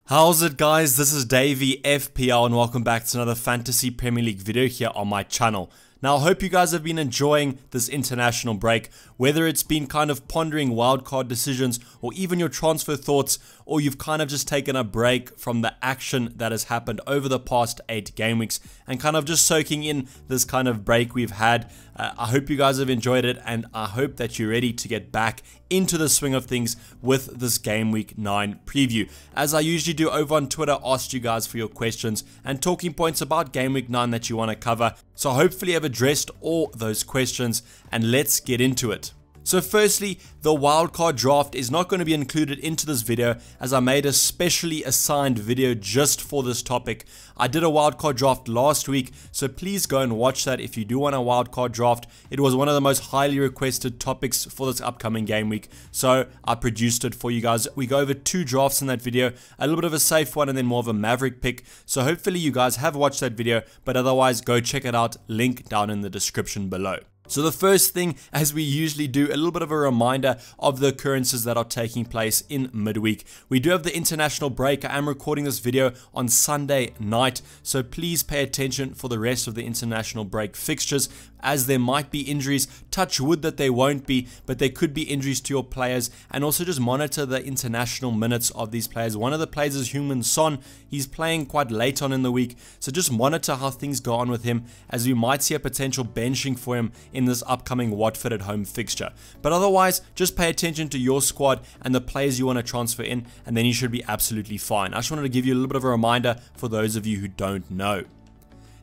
How's it, guys? This is Dayvy FPL and welcome back to another Fantasy Premier League video here on my channel. Now, I hope you guys have been enjoying this international break, whether it's been kind of pondering wildcard decisions or even your transfer thoughts, or you've kind of just taken a break from the action that has happened over the past 8 game weeks and kind of just soaking in this kind of break we've had. I hope you guys have enjoyed it, and I hope that you're ready to get back into the swing of things with this Game Week 9 preview. As I usually do over on Twitter, asked you guys for your questions and talking points about Game Week 9 that you want to cover. So hopefully I've addressed all those questions, and let's get into it. So firstly, the wildcard draft is not going to be included into this video, as I made a specially assigned video just for this topic. I did a wildcard draft last week, so please go and watch that if you do want a wildcard draft. It was one of the most highly requested topics for this upcoming game week, so I produced it for you guys. We go over 2 drafts in that video, a little bit of a safe one and then more of a maverick pick. So hopefully you guys have watched that video, but otherwise go check it out, link down in the description below. So the first thing, as we usually do, a little bit of a reminder of the occurrences that are taking place in midweek. We do have the international break. I am recording this video on Sunday night, so please pay attention for the rest of the international break fixtures, as there might be injuries. Touch wood that there won't be, but there could be injuries to your players, and also just monitor the international minutes of these players. One of the players is HEUNG-MIN. He's playing quite late on in the week, so just monitor how things go on with him, as we might see a potential benching for him in this upcoming Watford at home fixture. But otherwise, just pay attention to your squad and the players you want to transfer in, and then you should be absolutely fine. I just wanted to give you a little bit of a reminder for those of you who don't know.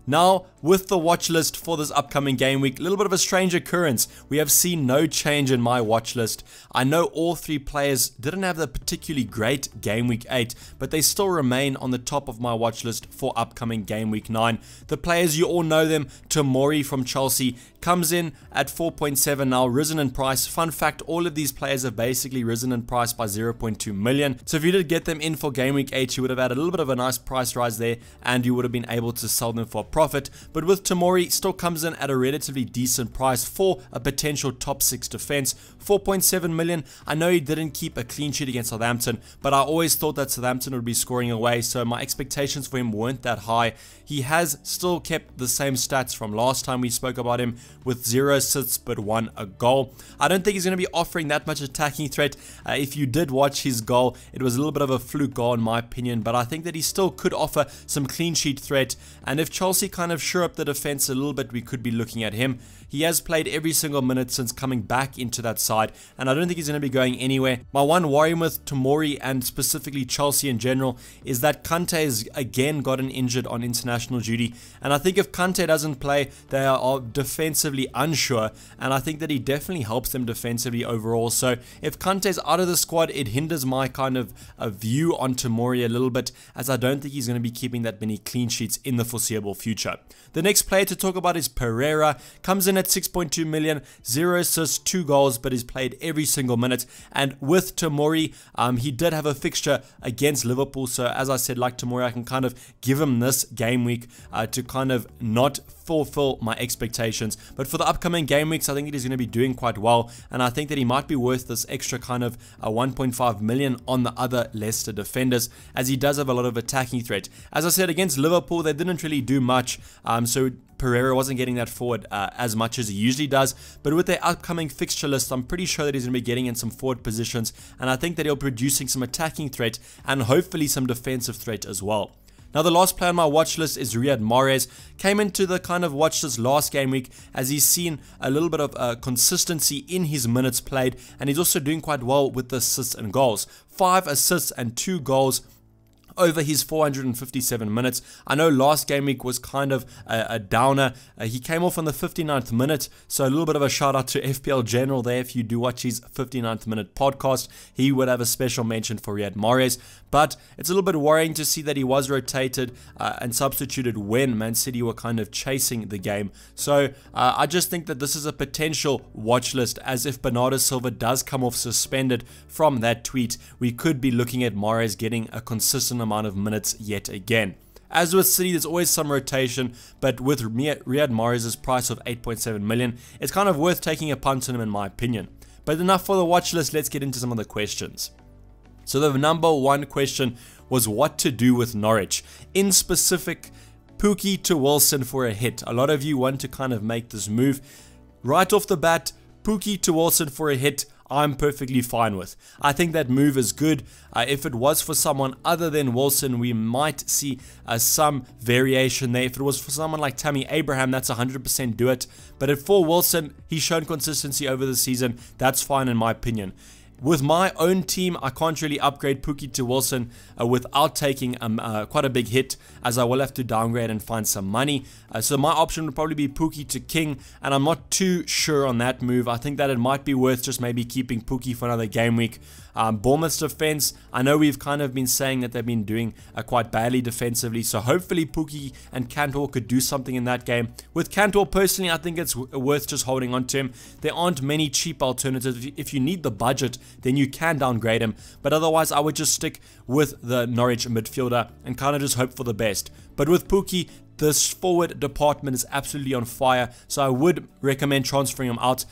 Now, with the watch list for this upcoming game week, a little bit of a strange occurrence. We have seen no change in my watch list. I know all 3 players didn't have the particularly great game week 8, but they still remain on the top of my watch list for upcoming game week 9. The players, you all know them. Tomori from Chelsea comes in at 4.7 now, risen in price. Fun fact, all of these players have basically risen in price by 0.2 million. So if you did get them in for game week 8, you would have had a little bit of a nice price rise there, and you would have been able to sell them for profit. But with Tomori, still comes in at a relatively decent price for a potential top 6 defense. 4.7 million. I know he didn't keep a clean sheet against Southampton, but I always thought that Southampton would be scoring away, so my expectations for him weren't that high. He has still kept the same stats from last time we spoke about him, with 0 assists but 1 a goal. I don't think he's going to be offering that much attacking threat. If you did watch his goal, it was a little bit of a fluke goal in my opinion, but I think that he still could offer some clean sheet threat, and if Chelsea kind of shore up the defense a little bit, we could be looking at him. He has played every single minute since coming back into that side, and I don't think he's going to be going anywhere. My one worry with Tomori, and specifically Chelsea in general, is that Kante has again gotten injured on international duty, and I think if Kante doesn't play, they are defensively unsure, and I think that he definitely helps them defensively overall. So if Kante's out of the squad, it hinders my kind of a view on Tomori a little bit, as I don't think he's going to be keeping that many clean sheets in the foreseeable future. The next player to talk about is Pereira. Comes in at 6.2 million, 0 assists, 2 goals, but he's played every single minute. And with Tomori, he did have a fixture against Liverpool, so as I said, like Tomori, I can kind of give him this game week to kind of not fulfill my expectations. But for the upcoming game weeks, I think that he's going to be doing quite well, and I think that he might be worth this extra kind of 1.5 million on the other Leicester defenders, as he does have a lot of attacking threat. As I said, against Liverpool, they didn't really do much, so Pereira wasn't getting that forward as much as he usually does, but with their upcoming fixture list, I'm pretty sure that he's going to be getting in some forward positions, and I think that he'll be producing some attacking threat and hopefully some defensive threat as well. Now, the last player on my watch list is Riyad Mahrez. Came into the kind of watch list last game week, as he's seen a little bit of consistency in his minutes played, and he's also doing quite well with the assists and goals. 5 assists and 2 goals over his 457 minutes. I know last game week was kind of a downer. He came off on the 59th minute, so a little bit of a shout out to FPL General there. If you do watch his 59th minute podcast, he would have a special mention for Riyad Mahrez. But it's a little bit worrying to see that he was rotated and substituted when Man City were kind of chasing the game. So I just think that this is a potential watch list, as if Bernardo Silva does come off suspended from that tweet, we could be looking at Mahrez getting a consistent amount of minutes yet again. As with City, there's always some rotation, but with Riyad Mahrez's price of 8.7 million, it's kind of worth taking a punt on him in my opinion. But enough for the watch list, let's get into some of the questions. So the number one question was what to do with Norwich. In specific, Pukki to Wilson for a hit. A lot of you want to kind of make this move. Right off the bat, Pukki to Wilson for a hit, I'm perfectly fine with. I think that move is good. If it was for someone other than Wilson, we might see some variation there. If it was for someone like Tammy Abraham, that's 100% do it. But for Wilson, he's shown consistency over the season. That's fine in my opinion. With my own team, I can't really upgrade Pukki to Wilson without taking quite a big hit, as I will have to downgrade and find some money. So my option would probably be Pukki to King, and I'm not too sure on that move. I think that it might be worth just maybe keeping Pukki for another game week. Bournemouth's defense, I know we've kind of been saying that they've been doing quite badly defensively, so hopefully Pukki and Cantor could do something in that game. With Cantor, personally, I think it's worth just holding on to him. There aren't many cheap alternatives. If you need the budget, then you can downgrade him, but otherwise I would just stick with the Norwich midfielder and kind of just hope for the best. But with Pukki, this forward department is absolutely on fire, so I would recommend transferring him out.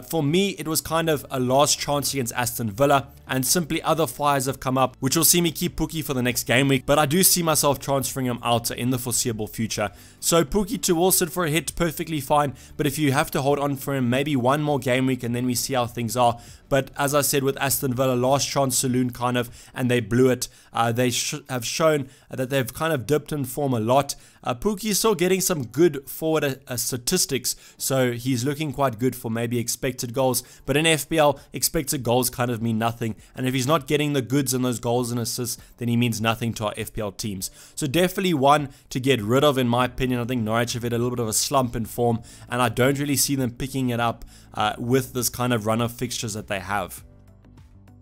For me, it was kind of a last chance against Aston Villa, and simply other fires have come up, which will see me keep Pukki for the next game week, but I do see myself transferring him out in the foreseeable future. So Pukki to Wilson for a hit, perfectly fine, but if you have to hold on for him, maybe one more game week and then we see how things are. But as I said with Aston Villa, last chance saloon kind of, and they blew it. They have shown that they've kind of dipped in form a lot. Pukki is still getting some good forward statistics, so he's looking quite good for maybe expected goals. But in FPL, expected goals kind of mean nothing, and if he's not getting the goods and those goals and assists, then he means nothing to our FPL teams. So definitely one to get rid of in my opinion. I think Norwich have hit a little bit of a slump in form, and I don't really see them picking it up with this kind of run of fixtures that they have.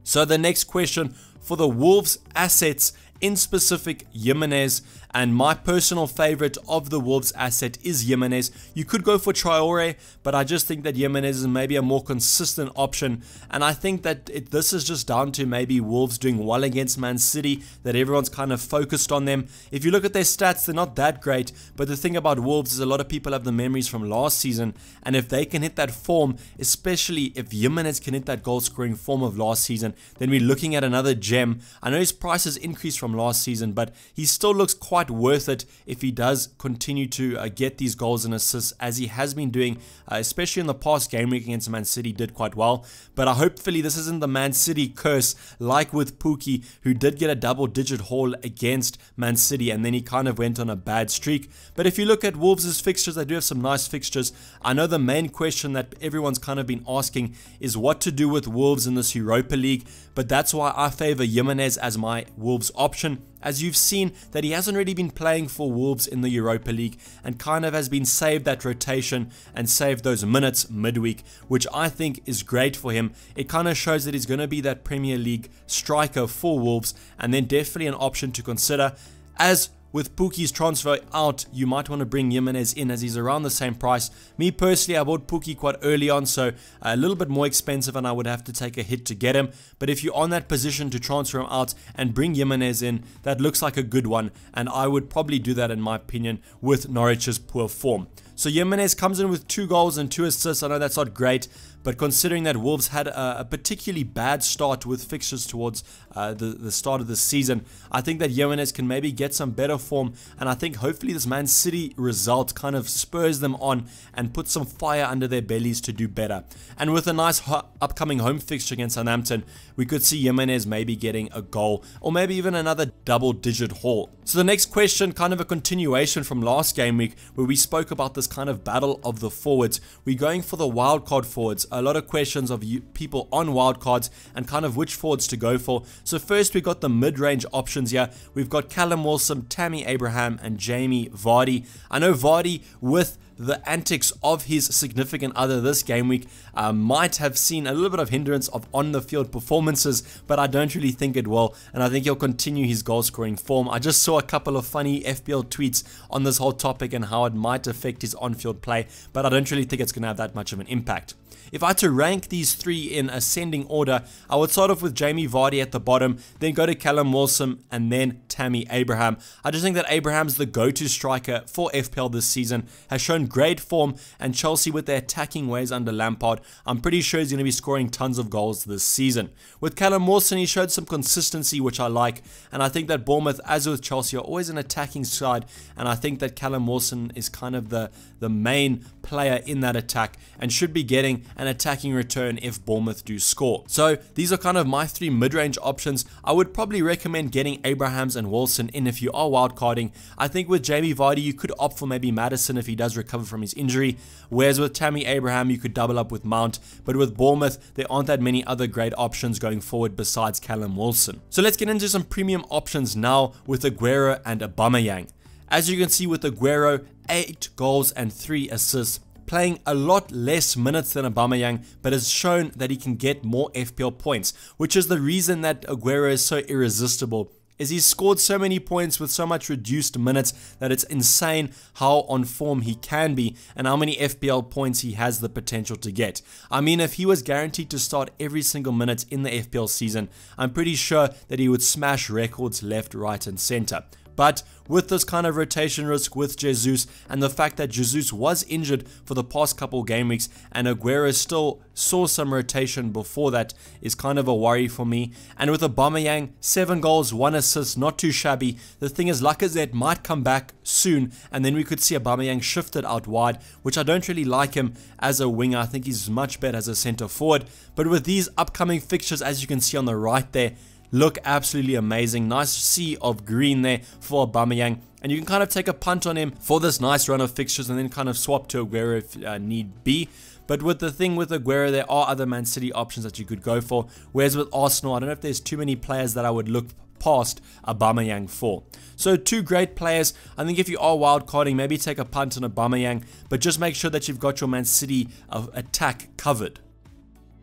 So the next question for the Wolves assets, in specific Jimenez, and my personal favorite of the Wolves asset is Jimenez. You could go for Traore, but I just think that Jimenez is maybe a more consistent option, and I think that this is just down to maybe Wolves doing well against Man City, that everyone's kind of focused on them. If you look at their stats, they're not that great, but the thing about Wolves is a lot of people have the memories from last season, and if they can hit that form, especially if Jimenez can hit that goal scoring form of last season, then we're looking at another gem. I know his price has increased from last season, but he still looks quite worth it if he does continue to get these goals and assists as he has been doing, especially in the past game week against Man City, did quite well. But hopefully this isn't the Man City curse like with Pukki, who did get a double-digit haul against Man City and then he kind of went on a bad streak. But if you look at Wolves' fixtures, they do have some nice fixtures. I know the main question that everyone's kind of been asking is what to do with Wolves in this Europa League, but that's why I favor Jimenez as my Wolves option. As you've seen that he hasn't really been playing for Wolves in the Europa League and kind of has been saved that rotation and saved those minutes midweek, which I think is great for him. It kind of shows that he's going to be that Premier League striker for Wolves, and then definitely an option to consider. As with Pukki's transfer out, you might want to bring Jimenez in as he's around the same price. Me personally, I bought Pukki quite early on, so a little bit more expensive and I would have to take a hit to get him. But if you're on that position to transfer him out and bring Jimenez in, that looks like a good one, and I would probably do that in my opinion with Norwich's poor form. So Jimenez comes in with 2 goals and 2 assists. I know that's not great, but considering that Wolves had a particularly bad start with fixtures towards the start of the season, I think that Jimenez can maybe get some better form, and I think hopefully this Man City result kind of spurs them on and puts some fire under their bellies to do better. And with a nice upcoming home fixture against Southampton, we could see Jimenez maybe getting a goal or maybe even another double-digit haul. So the next question, kind of a continuation from last game week where we spoke about this kind of battle of the forwards. We're going for the wildcard forwards. A lot of questions of people on wildcards and kind of which forwards to go for. So first we got the mid-range options here. We've got Callum Wilson, Tammy Abraham and Jamie Vardy. I know Vardy, with the antics of his significant other this game week, might have seen a little bit of hindrance of on the field performances, but I don't really think it will, and I think he'll continue his goal scoring form. I just saw a couple of funny FPL tweets on this whole topic and how it might affect his on-field play, but I don't really think it's going to have that much of an impact. If I had to rank these 3 in ascending order, I would start off with Jamie Vardy at the bottom, then go to Callum Wilson, and then Tammy Abraham. I just think that Abraham's the go-to striker for FPL this season, has shown great form, and Chelsea with their attacking ways under Lampard, I'm pretty sure he's going to be scoring tons of goals this season. With Callum Wilson, he showed some consistency, which I like, and I think that Bournemouth, as with Chelsea, are always an attacking side, and I think that Callum Wilson is kind of the main player in that attack and should be getting an attacking return if Bournemouth do score. So these are kind of my 3 mid-range options. I would probably recommend getting Abrahams and Wilson in if you are wildcarding. I think with Jamie Vardy, you could opt for maybe Maddison if he does recover from his injury, whereas with Tammy Abraham, you could double up with Mount, but with Bournemouth, there aren't that many other great options going forward besides Callum Wilson. So let's get into some premium options now with Aguero and Aubameyang. As you can see with Aguero, 8 goals and 3 assists, playing a lot less minutes than Aubameyang, but has shown that he can get more FPL points, which is the reason that Aguero is so irresistible, is he's scored so many points with so much reduced minutes that it's insane how on form he can be and how many FPL points he has the potential to get. I mean, if he was guaranteed to start every single minute in the FPL season, I'm pretty sure that he would smash records left, right and center. But with this kind of rotation risk with Jesus and the fact that Jesus was injured for the past couple game weeks and Aguero still saw some rotation before that is kind of a worry for me. And with Aubameyang, 7 goals, 1 assist, not too shabby. The thing is, Lacazette might come back soon and then we could see Aubameyang shifted out wide, which I don't really like him as a winger. I think he's much better as a centre forward. But with these upcoming fixtures, as you can see on the right there, look absolutely amazing. Nice sea of green there for Aubameyang, and you can kind of take a punt on him for this nice run of fixtures and then kind of swap to Aguero if need be. But with the thing with Aguero, there are other Man City options that you could go for, whereas with Arsenal, I don't know if there's too many players that I would look past Aubameyang for. So 2 great players. I think if you are wildcarding, maybe take a punt on Aubameyang, but just make sure that you've got your Man City attack covered.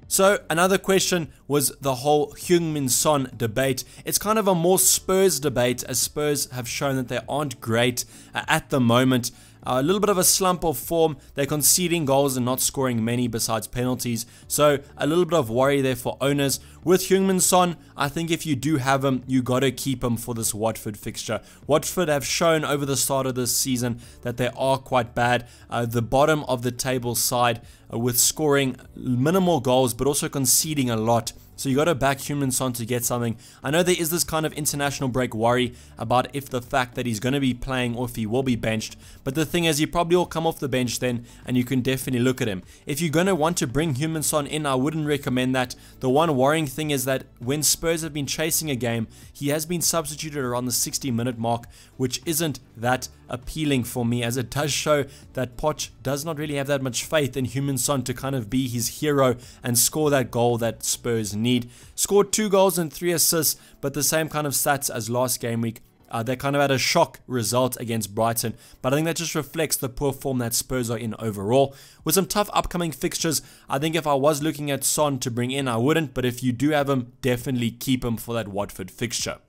So another question was the whole HEUNG-MIN Son debate. It's kind of a more Spurs debate, as Spurs have shown that they aren't great at the moment. A little bit of a slump of form. They're conceding goals and not scoring many besides penalties. So a little bit of worry there for owners. With HEUNG-MIN Son, I think if you do have him, you got to keep him for this Watford fixture. Watford have shown over the start of this season that they are quite bad. The bottom of the table side with scoring minimal goals but also conceding a lot. So you got to back HEUNG-MIN Son to get something. I know there is this kind of international break worry about if the fact that he's going to be playing or if he will be benched. But the thing is, he probably will come off the bench then and you can definitely look at him. If you're going to want to bring HEUNG-MIN Son in, I wouldn't recommend that. The one worrying thing is that when Spurs have been chasing a game, he has been substituted around the 60-minute mark, which isn't that appealing for me, as it does show that Poch does not really have that much faith in HEUNG-MIN Son to kind of be his hero and score that goal that Spurs need. Scored 2 goals and 3 assists, but the same kind of stats as last game week. They kind of had a shock result against Brighton, but I think that just reflects the poor form that Spurs are in overall. With some tough upcoming fixtures, I think if I was looking at Son to bring in, I wouldn't, but if you do have him, definitely keep him for that Watford fixture.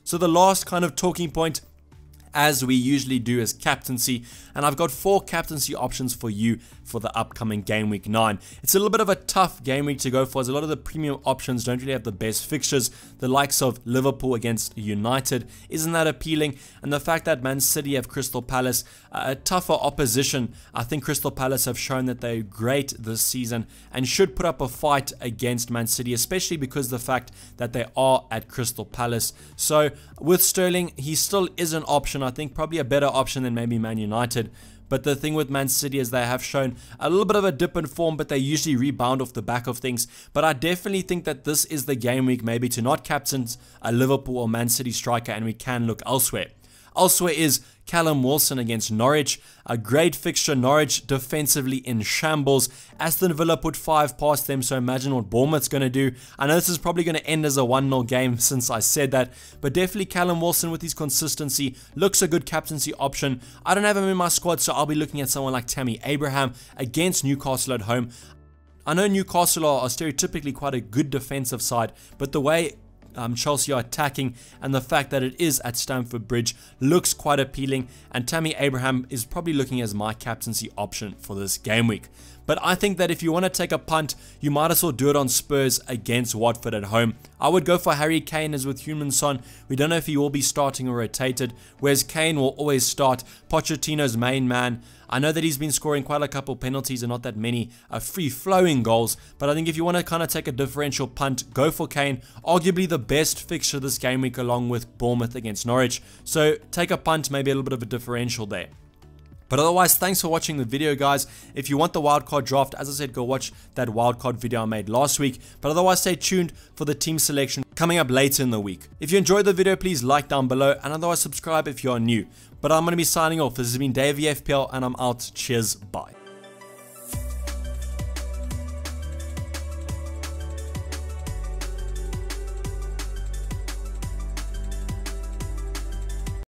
So the last kind of talking point, as we usually do, is captaincy, and I've got 4 captaincy options for you for the upcoming game week 9. It's a little bit of a tough game week to go for, as a lot of the premium options don't really have the best fixtures. The likes of Liverpool against United isn't that appealing, and the fact that Man City have Crystal Palace, a tougher opposition. I think Crystal Palace have shown that they're great this season and should put up a fight against Man City, especially because the fact that they are at Crystal Palace. So with Sterling, he still is an option. I think probably a better option than maybe Man United. But the thing with Man City is they have shown a little bit of a dip in form, but they usually rebound off the back of things. But I definitely think that this is the game week maybe to not captain a Liverpool or Man City striker, and we can look elsewhere. Elsewhere is Callum Wilson against Norwich. A great fixture. Norwich defensively in shambles. Aston Villa put 5 past them, so imagine what Bournemouth's going to do. I know this is probably going to end as a 1-0 game since I said that, but definitely Callum Wilson with his consistency looks a good captaincy option. I don't have him in my squad, so I'll be looking at someone like Tammy Abraham against Newcastle at home. I know Newcastle are stereotypically quite a good defensive side, but the way Chelsea are attacking and the fact that it is at Stamford Bridge looks quite appealing, and Tammy Abraham is probably looking as my captaincy option for this game week. But I think that if you want to take a punt, you might as well do it on Spurs against Watford at home. I would go for Harry Kane as with HEUNG-MIN Son. We don't know if he will be starting or rotated, whereas Kane will always start, Pochettino's main man. I know that he's been scoring quite a couple penalties and not that many free-flowing goals, but I think if you want to kind of take a differential punt, go for Kane. Arguably the best fixture this game week along with Bournemouth against Norwich. So take a punt, maybe a little bit of a differential there. But otherwise, thanks for watching the video, guys. If you want the wildcard draft, as I said, go watch that wildcard video I made last week. But otherwise, stay tuned for the team selection coming up later in the week. If you enjoyed the video, please like down below, and otherwise subscribe if you are new. But I'm going to be signing off. This has been Dayvy FPL, and I'm out. Cheers, bye.